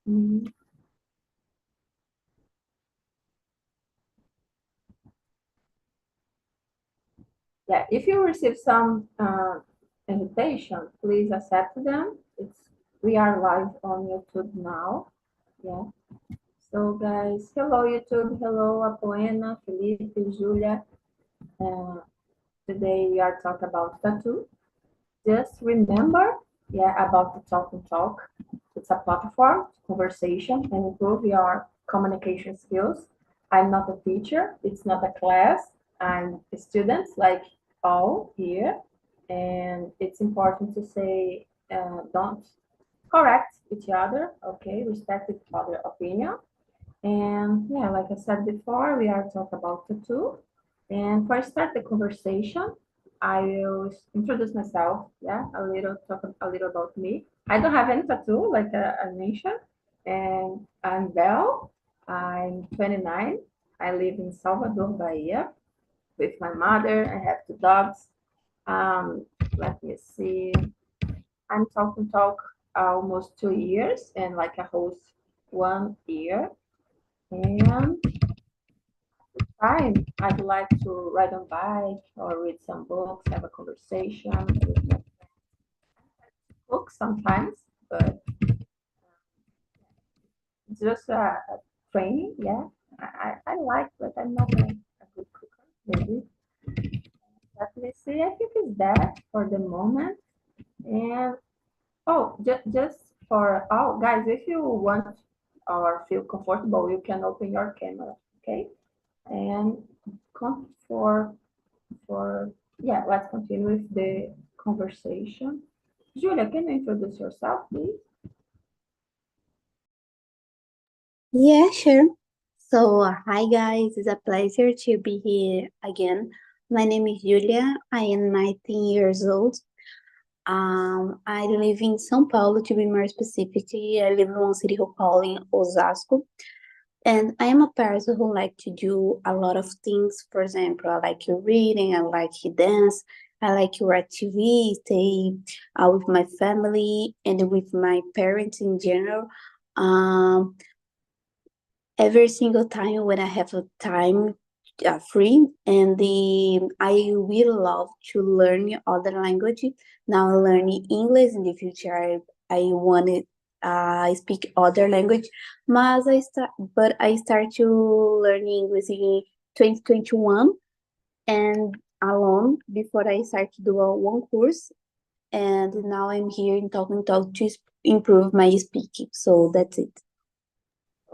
Mhm. Yeah, if you receive some invitation, please accept them. We are live on YouTube now. Yeah. So guys, hello YouTube, hello Apoena, Felipe, Julia. Uh, Today we are talking about tattoo. Just remember, yeah, about the Talk and Talk. It's a platform, conversation, and improve your communication skills. I'm not a teacher. It's not a class. I'm a student, like all here. And it's important to say, don't correct each other. Okay, respect each other opinion. And yeah, like I said before, we are talking about tattoo. And for start the conversation, I will introduce myself. Yeah, talk a little about me. I don't have any tattoo, like I mentioned. And I'm Belle. I'm 29. I live in Salvador, Bahia, with my mother. I have two dogs. Um, Let me see. I'm talk almost 2 years, and like a host 1 year. And time, I'd like to ride on bike or read some books, have a conversation with my books sometimes, but it's just a training. Yeah, I like, but I'm not a good cooker. Maybe. Let me see. I think it's that for the moment. And oh, just for all guys, if you want or feel comfortable, you can open your camera. Okay, and come for yeah, let's continue with the conversation. Julia, can you introduce yourself, please? Yeah, sure. So, hi guys, it's a pleasure to be here again. My name is Julia. I am 19 years old. I live in São Paulo, to be more specific. I live in one city called in Osasco. And I am a person who like to do a lot of things. For example, I like to reading, I like to dance, I like to watch TV, stay with my family and with my parents in general. Um, every single time when I have a time free, and I will love to learn other language. Now learning English in the future, I want to speak other language. But I start to learn English in 2021 and alone before I start to do one course. And now I'm here in talk to improve my speaking. So that's it.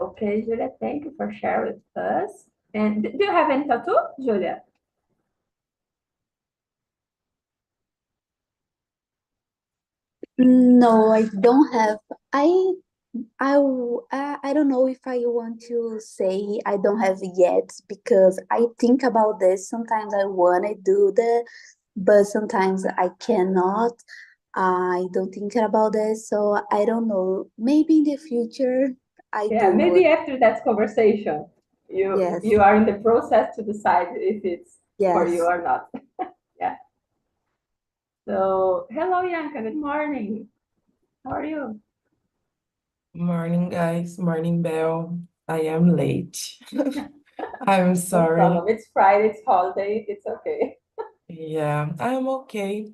Okay, Julia, thank you for sharing with us. And do you have any tattoo, Julia? No, I don't have. I don't know if I want to say I don't have yet because I think about this. Sometimes I want to do that, but sometimes I cannot. I don't think about this, so I don't know. Maybe in the future I Yeah, do it. maybe after that conversation, Yes, you are in the process to decide if it's for you yes. or not. Yeah. So, hello, Yanka. Good morning. How are you? Morning, guys. Morning, Bell. I am late. I'm No sorry. problem. It's Friday. It's holiday. It's okay. Yeah, I'm okay.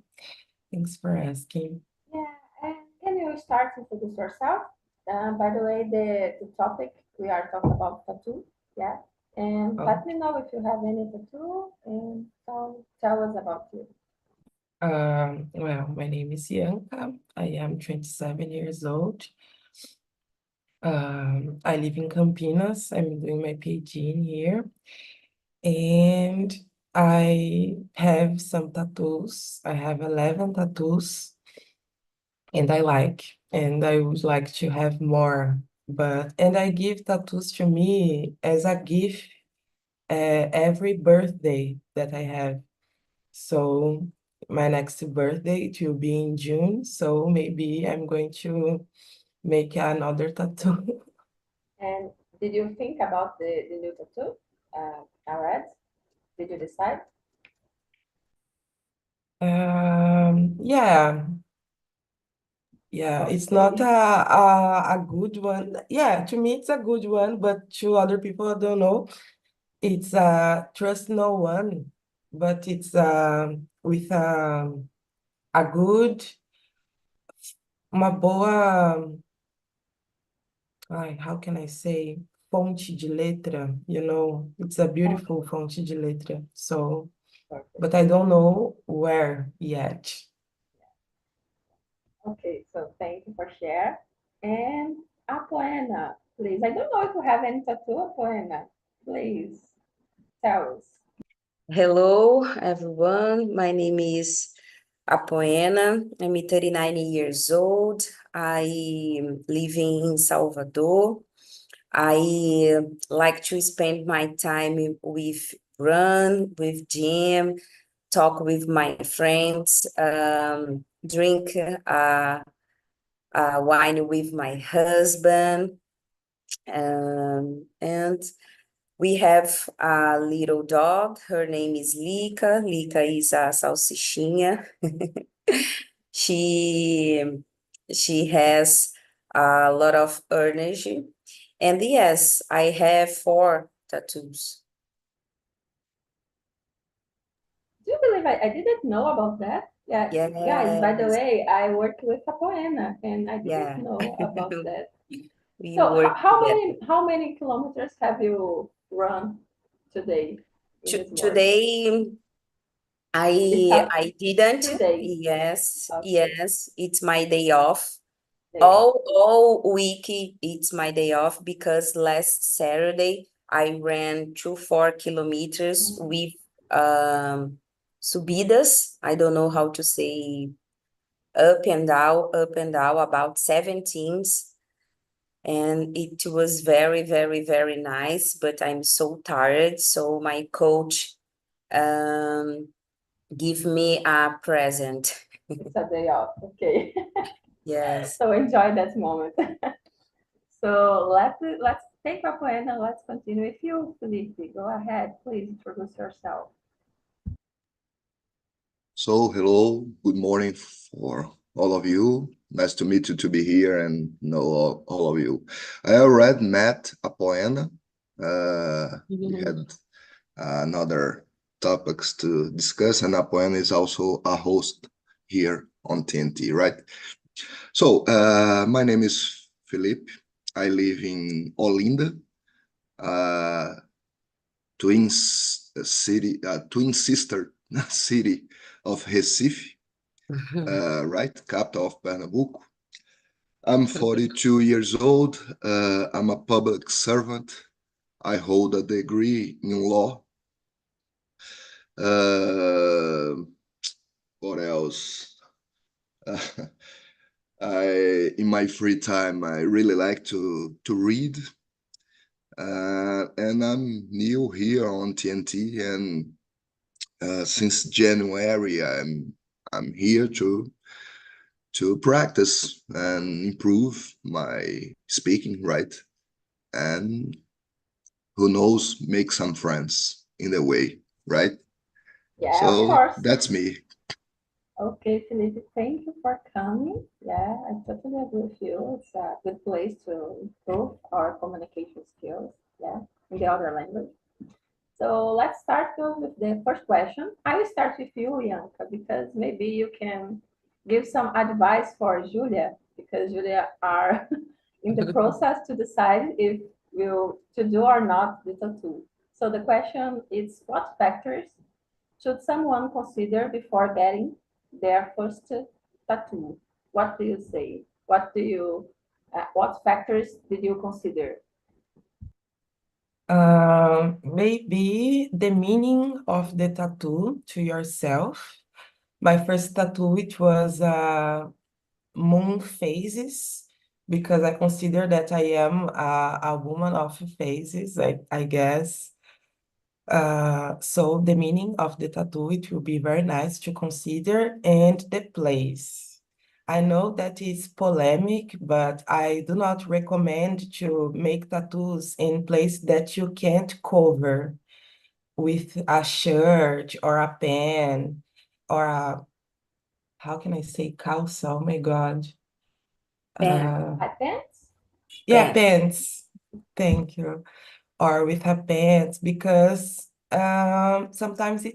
Thanks for asking. Yeah, and can you start to introduce yourself? By the way, the topic we are talking about tattoo, yeah. And Oh, let me know if you have any tattoo and tell us about you. well, my name is Bianca. I am 27 years old. I live in Campinas. I'm doing my PhD in here. And I have some tattoos. I have 11 tattoos. And I would like to have more. And I give tattoos to me as a gift every birthday that I have. So my next birthday it will be in June. So maybe I'm going to make another tattoo. And did you think about the new tattoo? Alright. Did you decide? Yeah, Yeah, it's Okay. not a good one. Yeah, to me it's a good one, but to other people, I don't know. It's trust no one, but it's with a good, uma boa, ai, how can I say, fonte de letra, you know, it's a beautiful fonte de letra. So, Perfect. but I don't know where yet. Okay, so thank you for share. And Apoena, please. I don't know if you have any tattoo, Apoena. Please tell us. Hello, everyone. My name is Apoena. I'm 39 years old. I live in Salvador. I like to spend my time with run, with gym, talk with my friends, drink wine with my husband, and we have a little dog. Her name is Lika. Lika is a salsichinha. She she has a lot of energy. And yes, I have 4 tattoos. Do you believe I didn't know about that? Yeah, guys, by the Yes, way, I work with Apoena and I didn't yeah. know about that. We So work together. how many kilometers have you run today in this morning? Today, It's I a I didn't. 3 days. Yes, Okay. yes, it's my day off. Day off. All week it's my day off because last Saturday I ran 4 kilometers with subidas. I don't know how to say up and down, about 17s. And it was very, very, very nice, but I'm so tired. So my coach um give me a present. It's a day off. Okay. Yes. So enjoy that moment. So let's take a point and let's continue. If you, Felipe, go ahead, please introduce yourself. So, hello, good morning for all of you. Nice to meet you, to be here and know all of you. I already met Apoena. We had another topics to discuss, and Apoena is also a host here on TNT, right? So, my name is Felipe. I live in Olinda, twin sister city of Recife, right? Capital of Pernambuco. I'm 42 years old. I'm a public servant. I hold a degree in law. What else? In my free time, I really like to read. And I'm new here on TNT, and since January, I'm here to practice and improve my speaking, right? And who knows, make some friends in the way, right? Yeah, of So course. that's me. Okay, Felipe, thank you for coming. Yeah, I totally agree with you. It's a good place to improve our communication skills, yeah, in the other language. So let's start with the first question. I will start with you, Bianca, because maybe you can give some advice for Julia, because Julia are in the process to decide if will to do or not the tattoo. So the question is, what factors should someone consider before getting their first tattoo? What do you say? What factors did you consider? Maybe the meaning of the tattoo to yourself. My first tattoo, it was moon phases, because I consider that I am a woman of phases, I guess. So the meaning of the tattoo, it will be very nice to consider, and the place. I know that is polemic, but I do not recommend to make tattoos in place that you can't cover with a shirt or a pen or a, how can I say, calça? Oh my God. Pen. Pants? Yeah, Pen. pants. Thank you. Or with a pants, because sometimes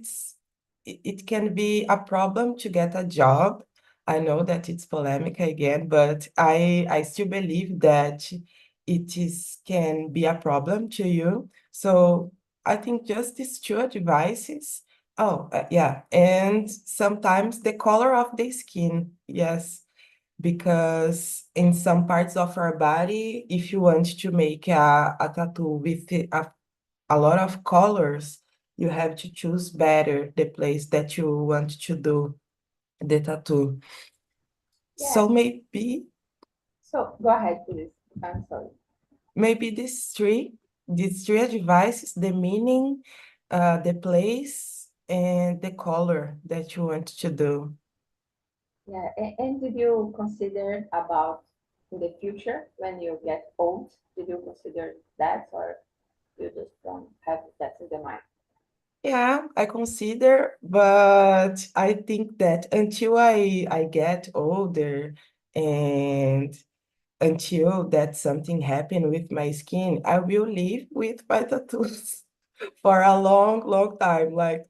it can be a problem to get a job. I know that it's polemic again, but I still believe that it is can be a problem to you. So I think just these two advices. Oh, yeah, and sometimes the color of the skin. Yes, because in some parts of our body, if you want to make a tattoo with a lot of colors, you have to choose better the place that you want to do the tattoo. Yeah. So maybe So go ahead, please. I'm sorry. maybe these three advices, the meaning, the place, and the color that you want to do. Yeah, and did you consider about in the future when you get old? Did you consider that, or you just don't have that in the mind? Yeah, I consider, but I think that until I get older and until that something happened with my skin, I will live with my tattoos for a long, long time, like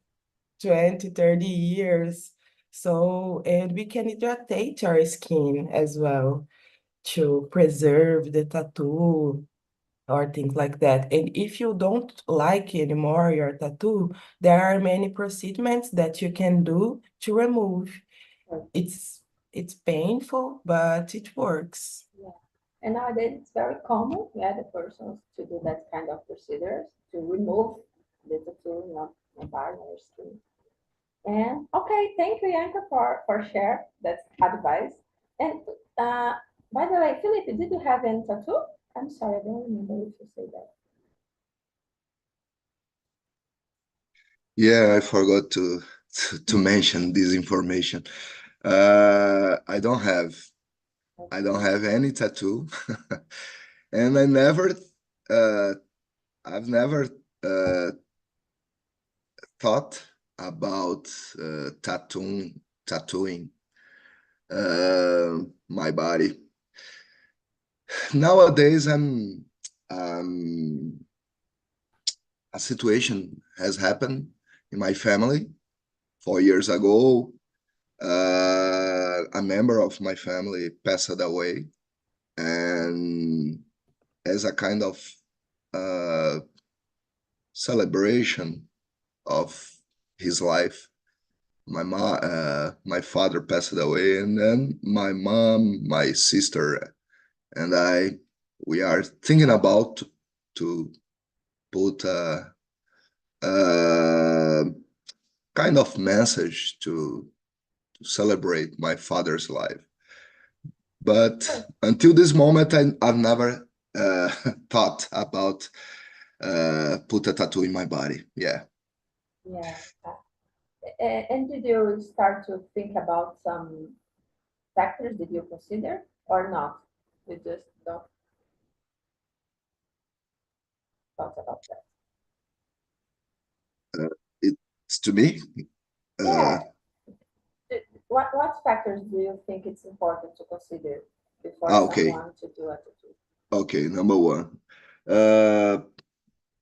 20, 30 years. So, and we can hydrate our skin as well to preserve the tattoo or things like that. And if you don't like anymore your tattoo, there are many procedures that you can do to remove. Right. It's painful, but it works. Yeah. And nowadays it's very common, yeah, the persons to do that kind of procedures to remove the tattoo, not body or skin. And okay, thank you, Yanka, for share that advice. And by the way, Philip, did you have any tattoo? I'm sorry, I don't remember if you say that. Yeah, I forgot to mention this information. I don't have any tattoo, and uh, I've never thought about tattooing my body. Nowadays, a situation has happened in my family 4 years ago. A member of my family passed away, and as a kind of uh, celebration of his life, my father passed away, and then my mom, my sister, and we are thinking about to put a kind of message to celebrate my father's life. But until this moment, I've never thought about put a tattoo in my body. Yeah. Yeah. And did you start to think about some factors did you consider or not? You just don't thought about that. It's to me. Yeah. What factors do you think it's important to consider before Okay. someone to do a tattoo? Okay. Number one. Uh,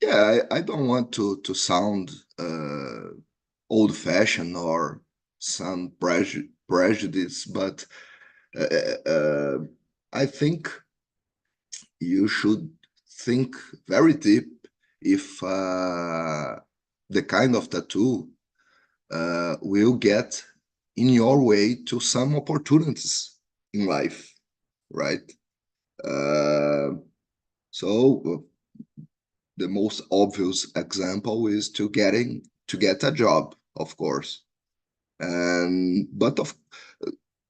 yeah, I don't want to sound old fashioned or some prejudice, but I think you should think very deep if the kind of tattoo will get in your way to some opportunities in life, right? So the most obvious example is to get a job, of course, and but of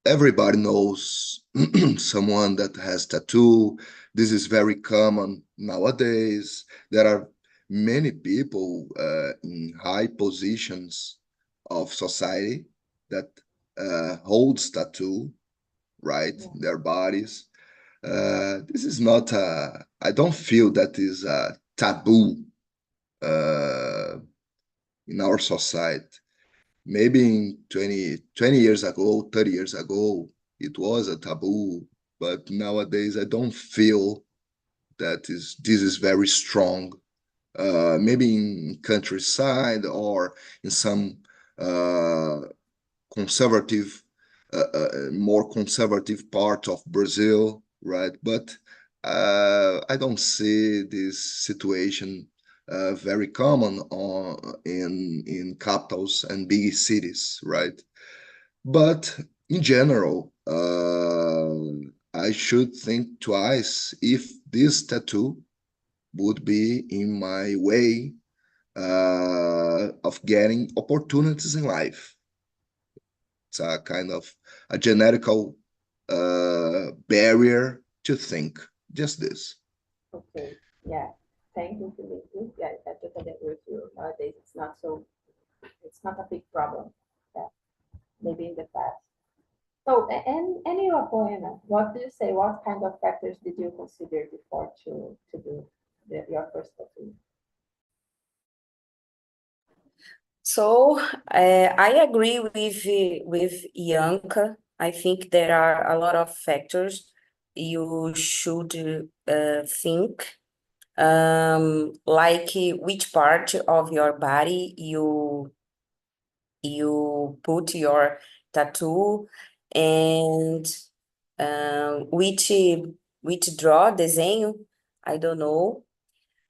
everybody knows someone that has tattoo. This is very common nowadays. There are many people in high positions of society that holds tattoo, right? Yeah. Their bodies. This is not I don't feel that is a taboo uh, in our society. Maybe in 20 years ago, 30 years ago, it was a taboo. but nowadays I don't feel that this is very strong. Maybe in countryside or in some conservative, more conservative part of Brazil, right? But I don't see this situation very common in capitals and big cities, right? But in general, I should think twice if this tattoo would be in my way of getting opportunities in life. It's a kind of a genetical barrier to think. Just this. Okay, yeah. Thank you, Felipe. Yeah, I totally agree with you. Nowadays, it's not a big problem. Yeah, maybe in the past. So, and you, Apoena, what do you say? What kind of factors did you consider before to do your first tattoo? So I agree with Ianca. I think there are a lot of factors you should think, like which part of your body you put your tattoo, and which draw desenho, I don't know.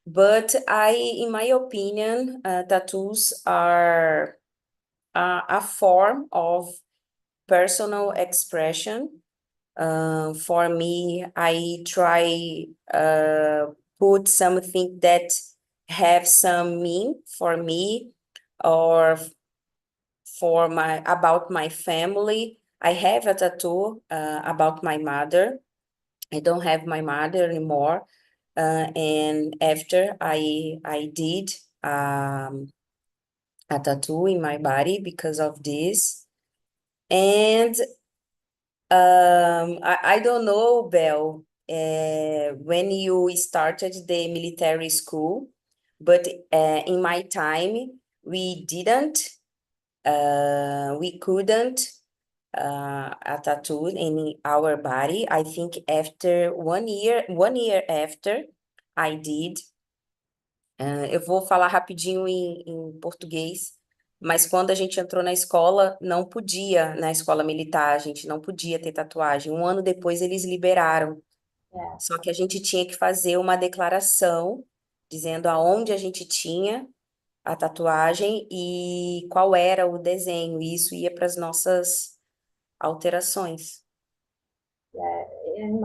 But in my opinion, tattoos are a form of personal expression. For me, I try put something that have some meaning for me or for about my family. I have a tattoo about my mother. I don't have my mother anymore. And after I did a tattoo in my body because of this. And I don't know, Belle, when you started the military school, but in my time, we couldn't a tattoo in our body. I think after 1 year after I did. Eu vou falar rapidinho em português, mas quando a gente entrou na escola, não podia, na escola militar, a gente não podia ter tatuagem. 1 ano depois eles liberaram. Yeah, Só que a gente tinha que fazer uma declaração dizendo aonde a gente tinha a tatuagem e qual era o desenho. E isso ia para as nossas alterações. yeah. Um,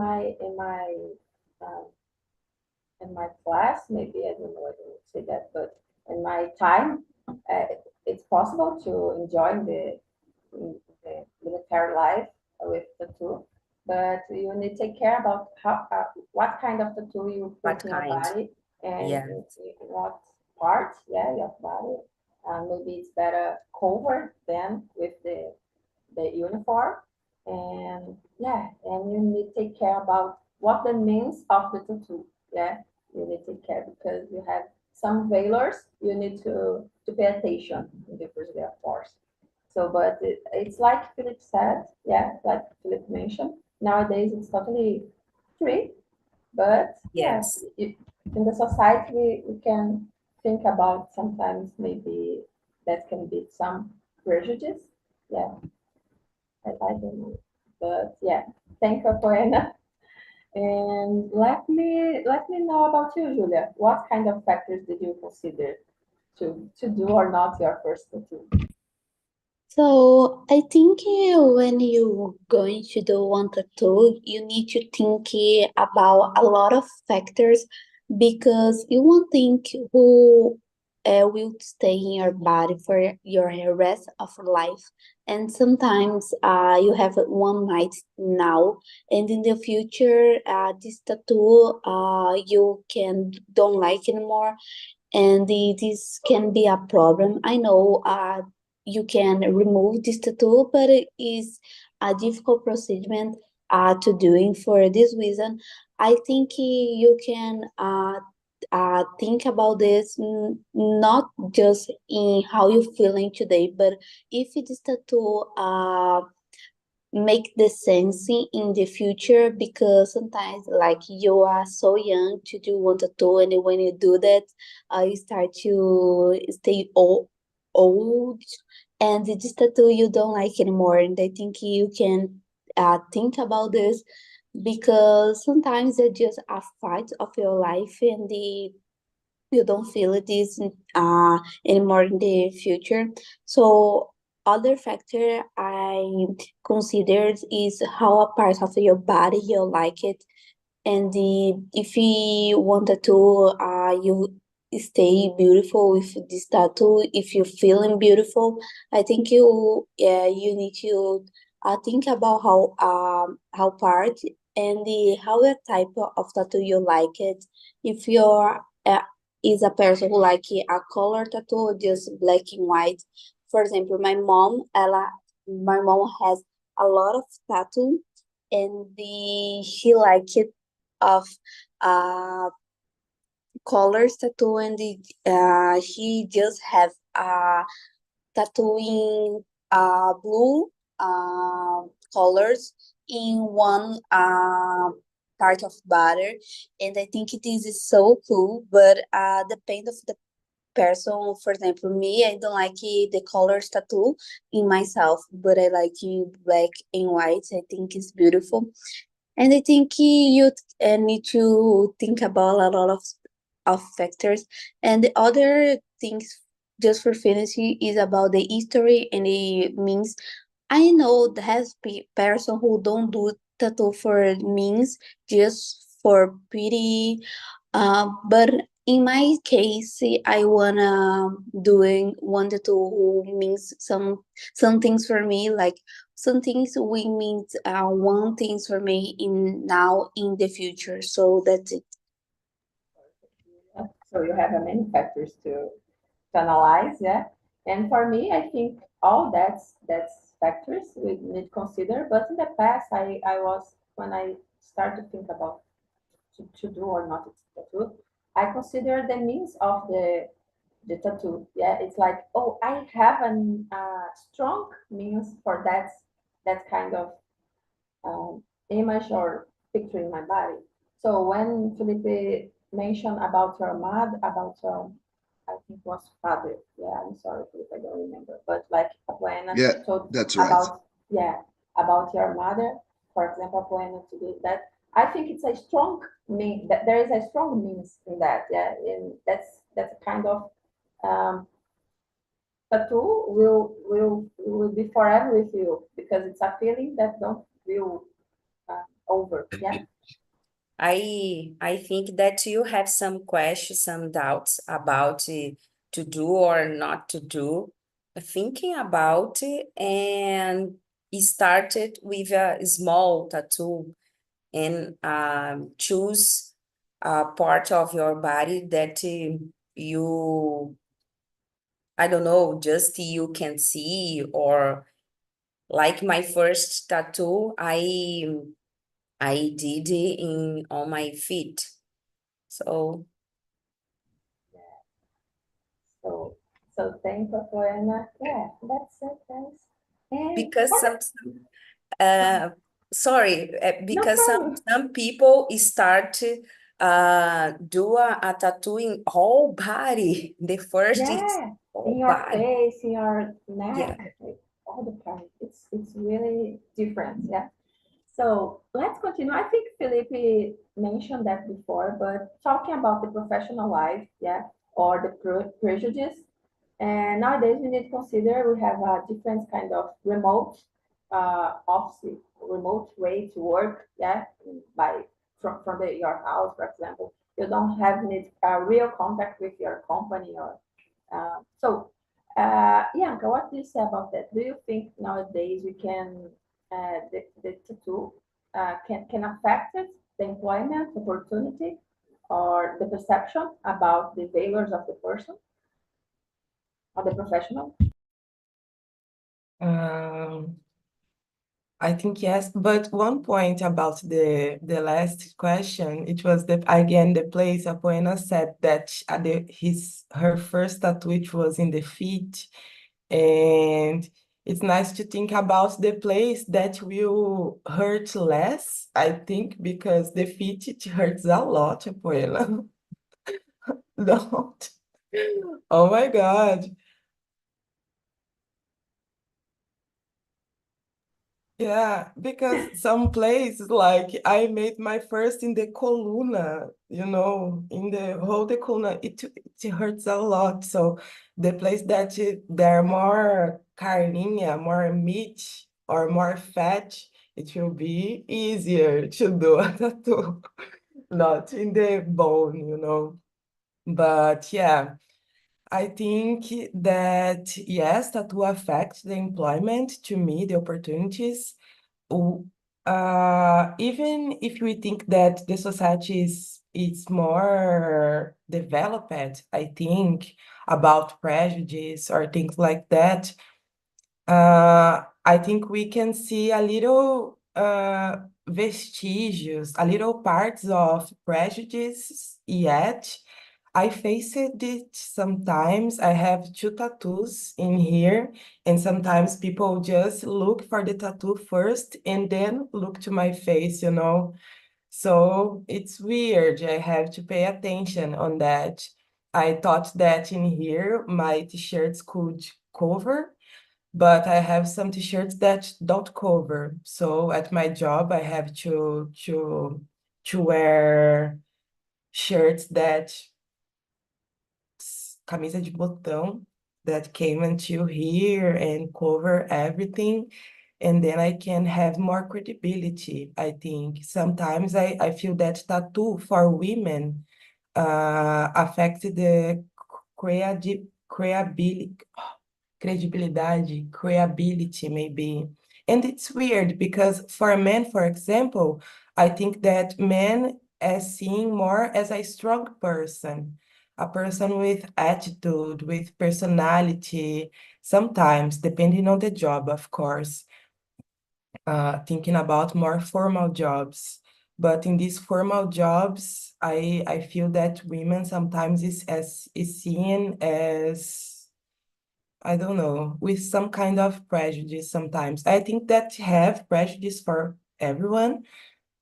in my class, maybe I don't know, I don't say that, but in my time, it's possible to enjoy the military life with tattoo, but you need to take care about what kind of tattoo you What put in your kind? body and Yeah. in what part, yeah, your body. Maybe it's better covered than with the uniform. And yeah, and you need to take care about what the means of the tattoo. Yeah, you need to take care because you have some veilers you need to pay attention in the Brazilian force. So, but it's like Philip said, yeah, like Philip mentioned, nowadays it's totally free, but Yes. yeah, in the society we can think about sometimes maybe that can be some prejudice. Yeah, I don't know. But yeah, thank you, Poena. And let me know about you, Julia. What kind of factors did you consider to do or not your first tattoo? So I think when you going to do one tattoo, you need to think about a lot of factors because you won't think who will stay in your body for your rest of life. And sometimes you have one night now, and in the future, this tattoo you can don't like anymore, and this can be a problem. I know you can remove this tattoo, but it is a difficult procedure to doing. For this reason, I think you can think about this not just in how you're feeling today, but if this tattoo make the sense in the future, because sometimes like you are so young to do one tattoo, and when you do that, you start to stay old, and this tattoo you don't like anymore. And I think you can think about this, because sometimes it's just a fight of your life, and you don't feel this anymore in the future. So other factor I considered is how a part of your body you like it, and if you wanted to you stay beautiful with this tattoo, if you're feeling beautiful, I think you need to think about how part and how the type of tattoo you like it. If you're is a person who like a color tattoo or just black and white. For example, my mom has a lot of tattoo, and she like it of uh colors tattoo, and he just have tattooing blue colors in one part of body. And I think this is so cool, but depend of the person. For example, me, I don't like the colors tattoo in myself, but I like black and white. I think it's beautiful. And I think you need to think about a lot of factors. And the other things, just for finishing, is about the history and the means. I know there's person who don't do tattoo for means, just for pretty. But in my case, I wanna doing want tattoo who means some things for me, like some things we mean one things for me in now in the future. So that's it. So you have many factors to analyze, yeah. And for me, I think all that's factors we need to consider. But in the past, I was when I started to think about to do or not a tattoo, I consider the means of the tattoo. Yeah, it's like, oh, I have a strong means for that kind of image or picture in my body. So when Felipe mentioned about your mother, about your, I think it was father. Yeah, I'm sorry, Felipe, I don't remember. But like when I Yeah, told that's right. about, yeah, about your mother, for example, when to do that, I think it's a strong mean that there is a strong means in that. Yeah, and that's a kind of tattoo will be forever with you because it's a feeling that don't will over. Yeah. I think that you have some questions, some doubts about to do or not to do, thinking about it, and started with a small tattoo and choose a part of your body that you, I don't know, just you can see, or like my first tattoo, I did it in on my feet. So So thank you, Joanna. Yeah, that's it, guys. And because for sorry, no because problem. some people start do a tattoo in whole body. The first is Yeah, in whole your body. face, in your Yeah. neck, like, all the parts. It's really different. Yeah. So let's continue. I think Felipe mentioned that before, but talking about the professional life, yeah, or the prejudice. And nowadays we need to consider we have a different kind of remote office, remote way to work, yeah, by from your house, for example. You don't have need real contact with your company or Bianca, what do you say about that? Do you think nowadays we can the tattoo can affect it, the employment opportunity or the perception about the values of the person or the professional? Um, I think yes, but one point about the last question, it was again the place Apoena said that her first tattoo, which was in the feet, and it's nice to think about the place that will hurt less, I think, because the feet, it hurts a lot, Apoela. Don't. Oh my God. Yeah, because some places like I made my first in the coluna, in the whole the coluna, it hurts a lot. So the place that there are more carninha, more meat or more fat, it will be easier to do a tattoo, not in the bone. But yeah. I think that yes, tattoo affects the employment to me, the opportunities. w- Even if we think that the society is more developed, I think about prejudice or things like that, I think we can see a little vestigios, a little parts of prejudice yet. I face it sometimes. I have two tattoos in here, and sometimes people just look for the tattoo first and then look to my face. So it's weird. I have to pay attention on that. I thought that in here my t-shirts could cover, but I have some t-shirts that don't cover. So at my job, I have to wear shirts that camisa de botão that came until here and cover everything. And then I can have more credibility, I think. Sometimes I feel that tattoo for women affects the credibility, credibility maybe. And it's weird because for men, for example, I think that men as seen more as a strong person, a person with attitude, with personality, sometimes depending on the job, of course, thinking about more formal jobs. But in these formal jobs, I feel that women sometimes is seen as, I don't know, with some kind of prejudice sometimes. I think that have prejudice for everyone,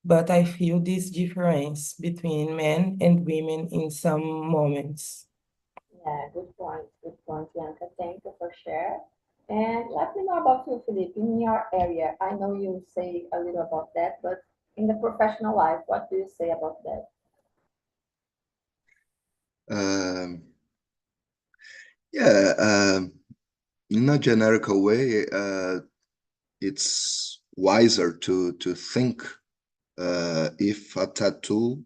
but I feel this difference between men and women in some moments. Yeah, good point, Bianca. Thank you for share. And let me know about you, Felipe, in your area. I know you say a little about that, but in the professional life, what do you say about that? Um, yeah, in a generic way, it's wiser to think if a tattoo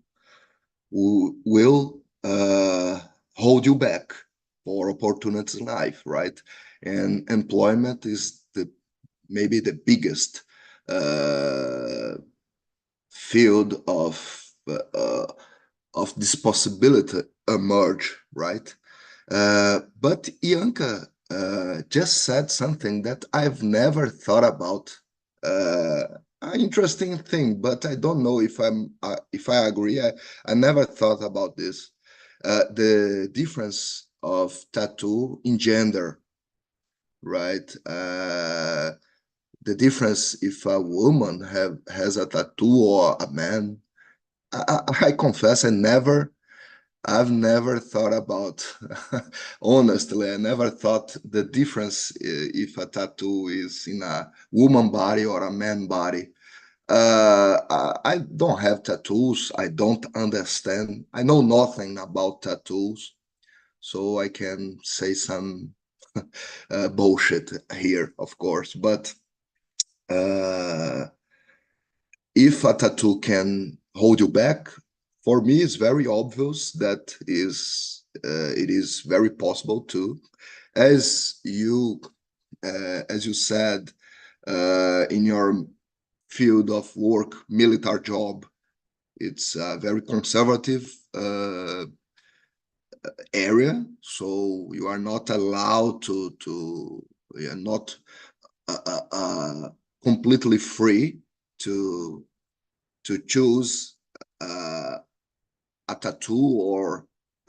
will hold you back for opportunities in life, right? And employment is maybe the biggest field of this possibility emerge, right? But Ianca just said something that I've never thought about. An interesting thing, but I don't know if I agree. I never thought about this. The difference of tattoo in gender, right? The difference if a woman has a tattoo or a man. I confess, I've never thought about, honestly, I never thought the difference if a tattoo is in a woman body or a man body. I don't have tattoos. I don't understand. I know nothing about tattoos, so I can say some bullshit here, of course. But uh, if a tattoo can hold you back, for me, it's very obvious that it is very possible to, as you said in your field of work, military job, it's a very conservative area, so you are not allowed you are not completely free to choose a tattoo or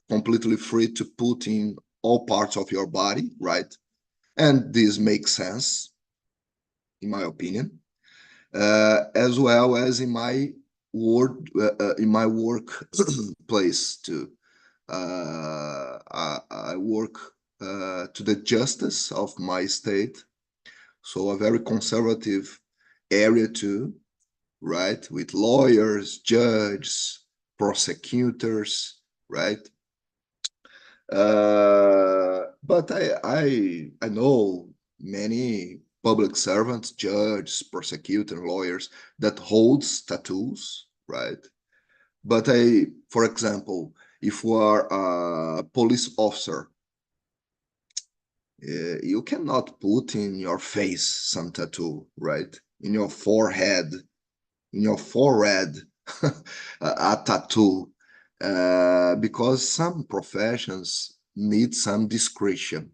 completely free to put in all parts of your body, right? And this makes sense. in my opinion, as well as in my workplace too. I work to the justice of my state, so a very conservative area too, right? With lawyers, judges, prosecutors, right? But I know many public servants, judges, prosecutors, lawyers that holds tattoos, right? But for example, if you are a police officer, you cannot put in your face some tattoo, right? In your forehead, a tattoo, because some professions need some discretion.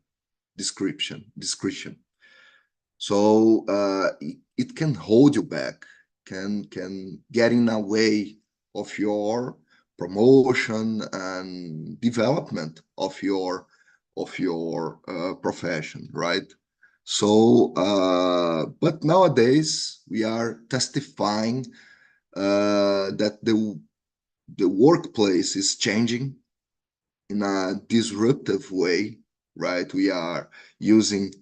So it can hold you back, can get in a way of your promotion and development of your profession, right? So, but nowadays we are testifying that the workplace is changing in a disruptive way, right? We are using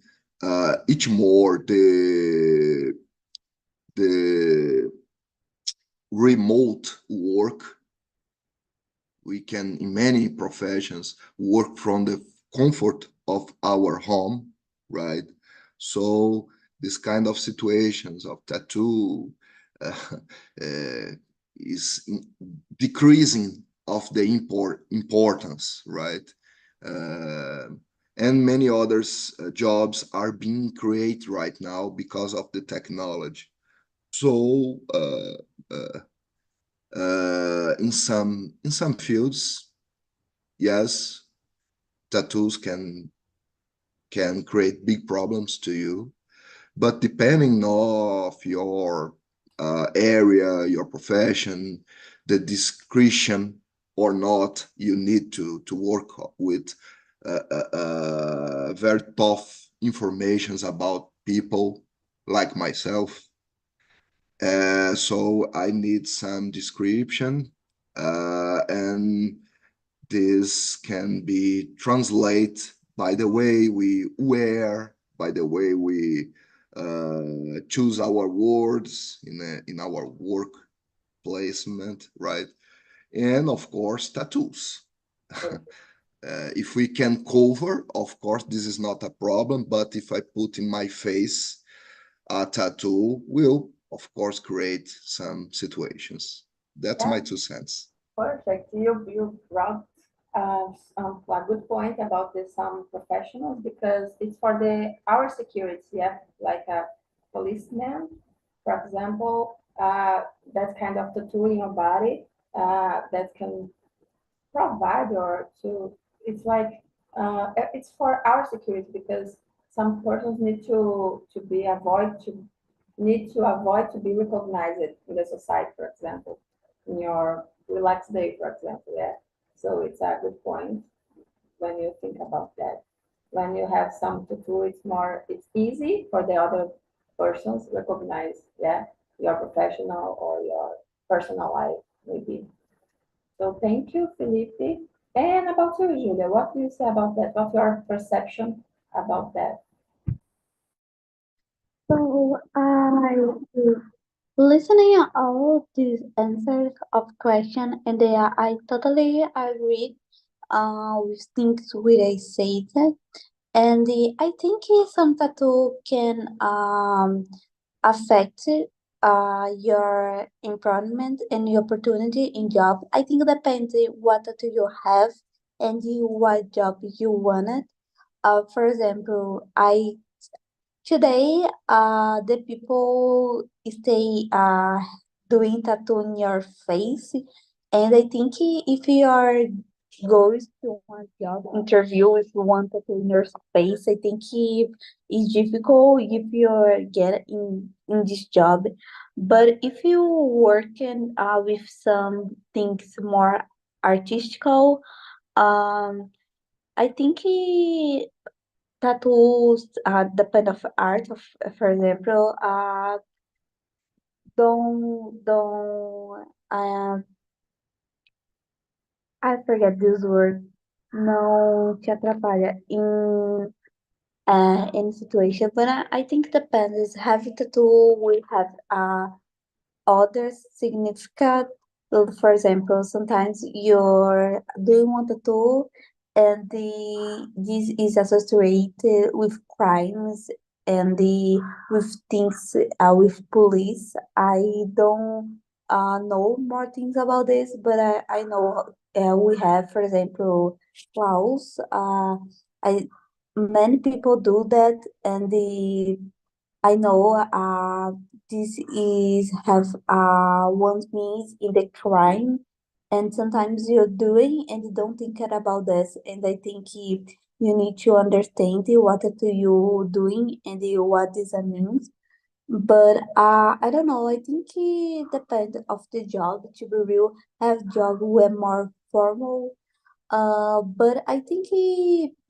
each more the remote work. We can, in many professions, work from the comfort of our home, right? So this kind of situations of tattoo is decreasing of the importance, right? And many others jobs are being created right now because of the technology. So in some fields, yes, tattoos can create big problems to you, but depending of your area, your profession, the discretion or not, you need to work with very tough informations about people like myself. So I need some description, and this can be translated by the way we wear, by the way we choose our words in our work placement, right? And of course, tattoos. If we can cover, of course, this is not a problem. But if I put in my face a tattoo, will of course create some situations. That's my 2 cents. Perfect. You brought a good point about the some professionals because it's for our security, yeah, like a policeman, for example, that kind of tattoo in your body that can provide or to it's like it's for our security because some persons need to avoid to be recognized in the society, for example, in your relaxed day, for example. Yeah. So it's a good point when you think about that. When you have some tattoo, it's easy for the other persons recognize, yeah, your professional or your personal life, maybe. So thank you, Felipe. And about you, Julia, what do you say about that? What's your perception about that? So I listening all these answers of question, and I totally agree with things what I said. And I think some tattoo can affect your employment and your opportunity in job. I think depends what tattoo you have and what job you wanted. For example, I today the people stay doing tattoo on your face, and I think if you are goes to one job interview, if you want tattoo in your face, I think it's difficult if you get in this job. But if you working with some things more artistical, I think tattoos depend of art. For example, don't I forget this word. Não te atrapalha in situation, but I think depends. Having tattoo will have other significant. For example, sometimes you're doing one tattoo, and this is associated with crimes and with things with police. I don't know more things about this, but I know we have, for example, claws. I Many people do that, and I know this is have one means in the crime, and sometimes you're doing and you don't think about this. And I think you need to understand what are you doing and what this means. But I don't know. I think it depends of the job. To be real, have job who are more formal, but I think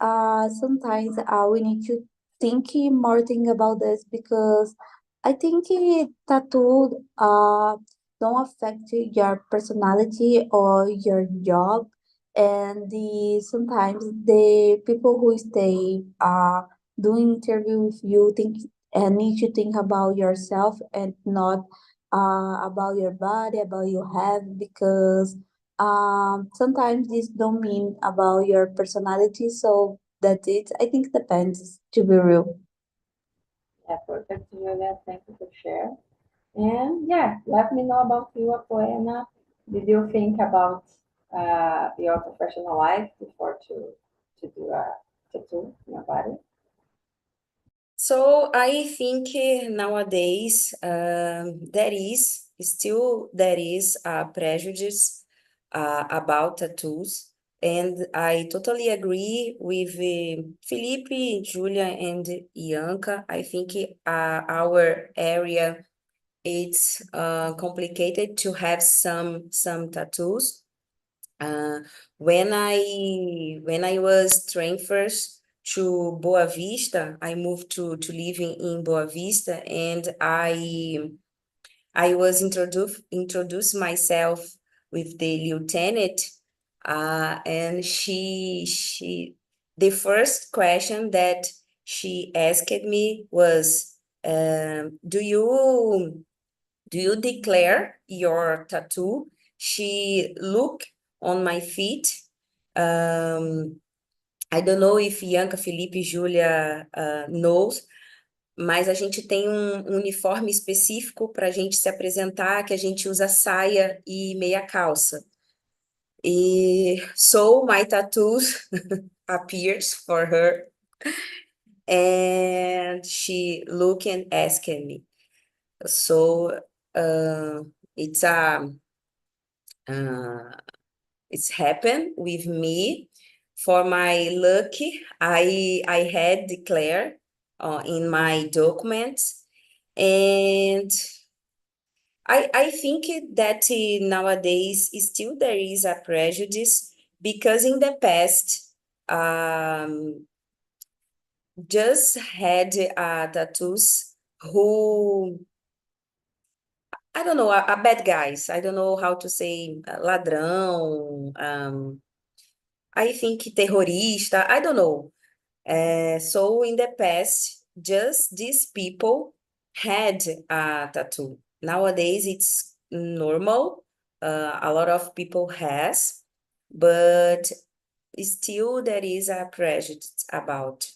sometimes we need to think more thing about this because I think tattoo don't affect your personality or your job, and sometimes the people who stay doing interview with you think and need to think about yourself and not about your body, about your health because sometimes this don't mean about your personality, so that's it. I think it depends, to be real. Yeah, perfect, Julia. Thank you for sharing. And yeah, let me know about you, Apoena. Did you think about your professional life before to do a tattoo in your body? So I think nowadays there is a prejudice about tattoos, and I totally agree with Felipe, Julia, and Ianca. I think our area it's complicated to have some tattoos. Uh, when I was transferred to Boa Vista, I moved to living in Boa Vista, and I was introduced myself with the lieutenant, and she the first question that she asked me was, do you declare your tattoo? She looked on my feet. Um, I don't know if Bianca, Felipe, Júlia knows, mas a gente tem um uniforme específico para a gente se apresentar, que a gente usa saia e meia calça. E so my tattoos appears for her, and she looked and asked me. So it's it's happened with me. For my luck, I had declared in my documents, and I think that nowadays still there is a prejudice because in the past just had tattoos who I don't know, are bad guys. I don't know how to say ladrão, I think terrorista, I don't know. So in the past, just these people had a tattoo. Nowadays, it's normal. A lot of people has, but still there is a prejudice about.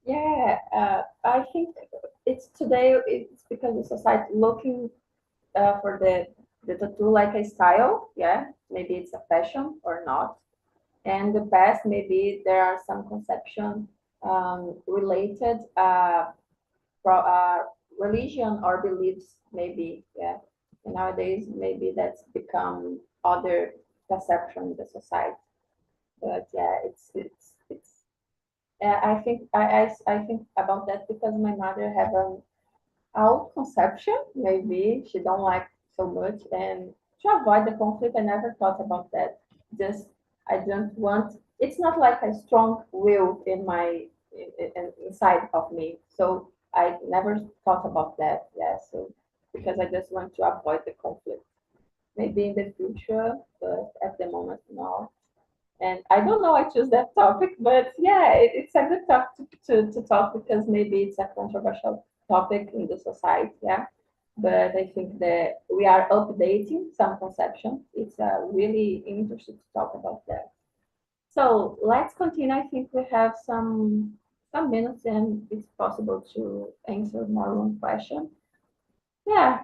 Yeah, I think it's today. It's because the society looking for the tattoo like a style. Yeah, maybe it's a fashion or not. And the past, maybe there are some conception related religion or beliefs. Maybe yeah. And nowadays, maybe that's become other perception in the society. But yeah, it's I think I think about that because my mother have an out conception. Maybe she don't like so much, and to avoid the conflict, I never thought about that. Just I don't want it's not like a strong will in my inside of me. So I never thought about that. Yeah. So because I just want to avoid the conflict. Maybe in the future, but at the moment, no. And I don't know, I choose that topic, but yeah, it's a good topic to talk because maybe it's a controversial topic in the society, yeah. But I think that we are updating some conceptions. It's really interesting to talk about that. So let's continue. I think we have some minutes and it's possible to answer more one question. Yeah,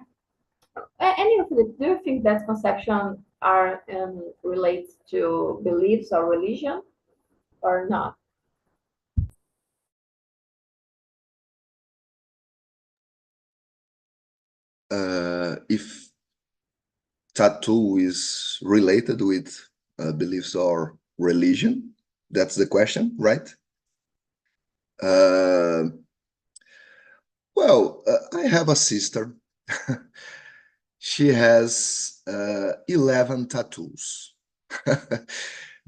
any of it, do you think that conception are related to beliefs or religion or not? If tattoo is related with beliefs or religion, that's the question, right? Well, I have a sister. She has 11 tattoos.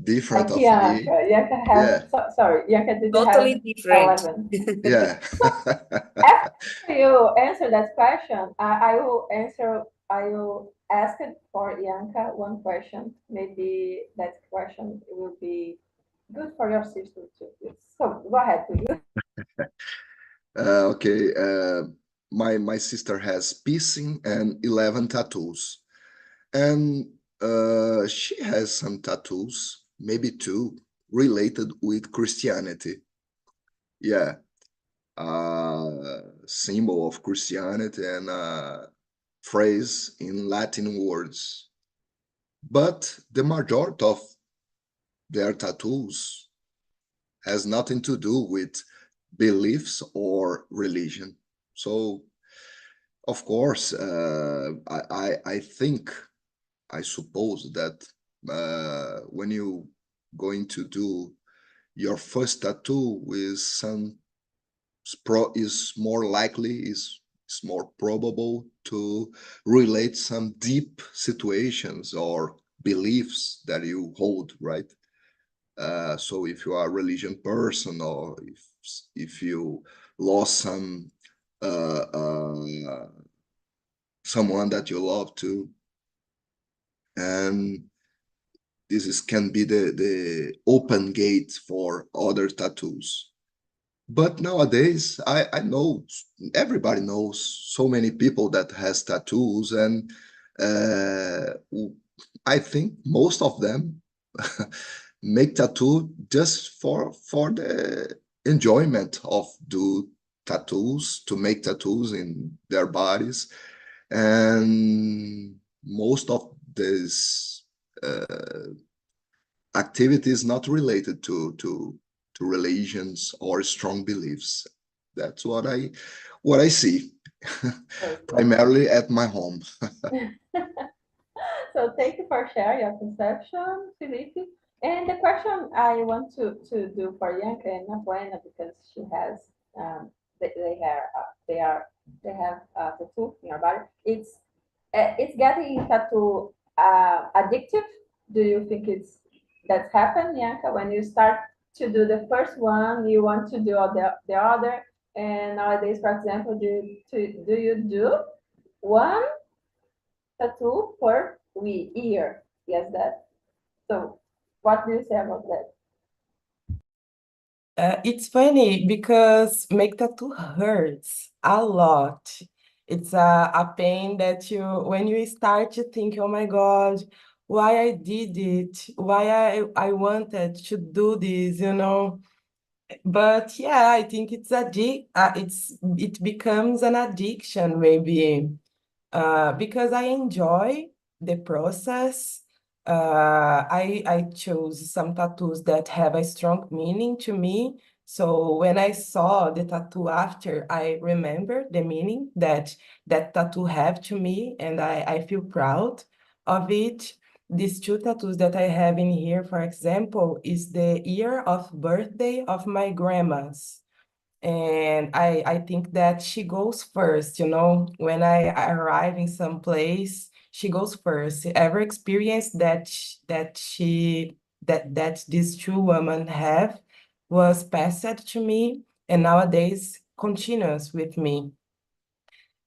Different Like of me. Bianca, Bianca have, Yeah, sorry, Bianca did Totally have different. 11. yeah. After you answer that question, I will ask it for Bianca one question. Maybe that question will be good for your sister too. So go ahead, please. Okay. My sister has piercing and 11 tattoos. And she has some tattoos, maybe two, related with Christianity. Yeah, symbol of Christianity and phrase in Latin words. But the majority of their tattoos has nothing to do with beliefs or religion. So, of course, I think, I suppose that when you going to do your first tattoo with some is more likely, is more probable to relate some deep situations or beliefs that you hold, right? So if you are a religion person, or if you lost uh, uh, someone that you love too, and this can be the open gate for other tattoos. But nowadays, I know everybody knows so many people that has tattoos, and uh, I think most of them make tattoo just for the enjoyment of do tattoos, to make tattoos in their bodies, and most of this activity is not related to religions or strong beliefs. That's what I see primarily at my home. So thank you for sharing your conception, Felipe. And the question I want to do for Bianca and Abuena, because she has they are they have tattoo in her body. It's getting tattoo addictive. Do you think that's happened, Bianca? When you start to do the first one, you want to do the other. And nowadays, for example, do you do one tattoo per year? Yes, that. So, what do you say about that? It's funny because make tattoo hurts a lot. It's a pain that when you start to think, oh my God, why I did it, why I wanted to do this, you know. But yeah, I think it becomes an addiction maybe, because I enjoy the process. I chose some tattoos that have a strong meaning to me. So when I saw the tattoo after, I remember the meaning that tattoo have to me, and I feel proud of it. These two tattoos that I have in here, for example, is the year of birthday of my grandma's. And I think that she goes first, you know, when I arrive in some place, she goes first. Ever experienced that she that these two women have was passed to me, and nowadays continues with me.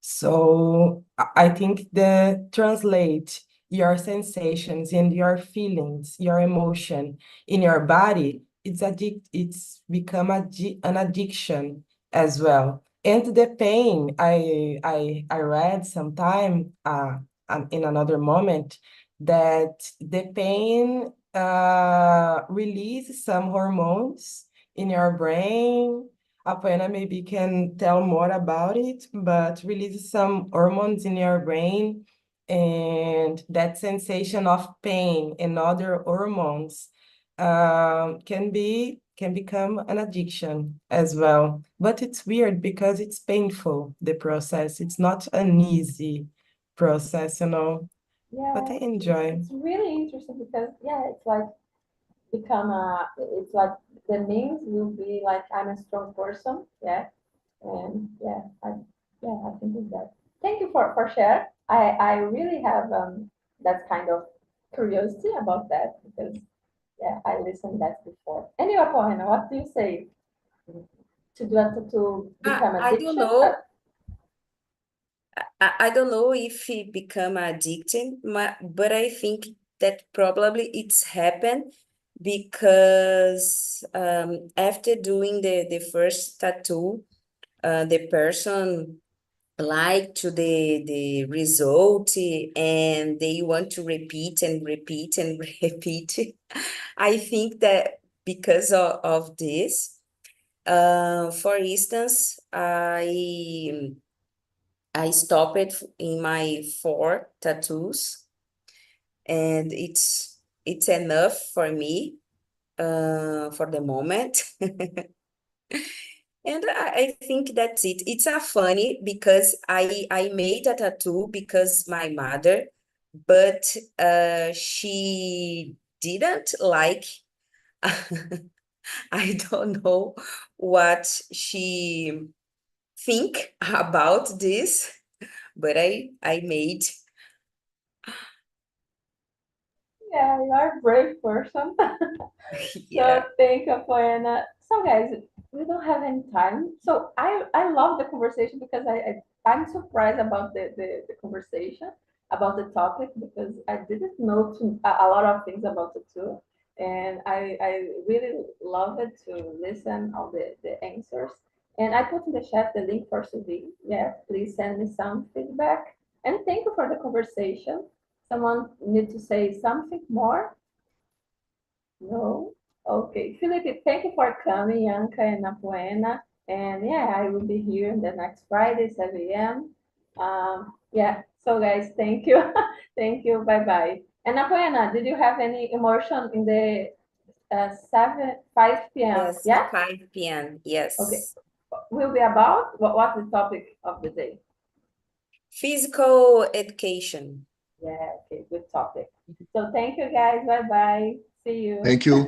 So I think the translate your sensations and your feelings, your emotion in your body, it's become an addiction as well. And the pain, I read sometime in another moment that the pain releases some hormones in your brain. Apoena maybe can tell more about it, but releases some hormones in your brain, and that sensation of pain and other hormones can become an addiction as well. But it's weird because it's painful, the process. It's not an easy process, you know. But I Yeah, enjoy. it's really interesting because yeah, it's like it's like the means will be like I'm a strong person, yeah, and I think it's that. Thank you for share. I really have that kind of curiosity about that because yeah, I listened that before. Anyway, Pohana, what do you say to do it to become I don't addiction? know. I don't know if it become addicted, but I think that probably it's happened because after doing the first tattoo, the person like to the result and they want to repeat and repeat and repeat. I think that because of this, for instance, I stopped in my 4 tattoos, and it's enough for me for the moment. And I think that's it. It's a funny because I made a tattoo because my mother, but she didn't like. I don't know what she think about this, but I made. Yeah, you are a brave person. So Yeah. thank you, Poena. So guys, we don't have any time. So I love the conversation because I'm surprised about the conversation about the topic because I didn't know a lot of things about it too. And I really love it to listen all the answers. And I put in the chat the link for CV. Yeah, please send me some feedback. And thank you for the conversation. Someone need to say something more? No? Okay. Felipe, thank you for coming, Yanka and Apoena. And yeah, I will be here the next Friday, 7 a.m. Yeah, so guys, thank you. Thank you. Bye bye. And Apoena, did you have any emotion in the 5 p.m.? Yes, Yeah? 5 p.m. Okay. Yes. Will be about what's the topic of the day? Physical education. Yeah, okay, good topic. So thank you guys. Bye bye. See you. Thank you.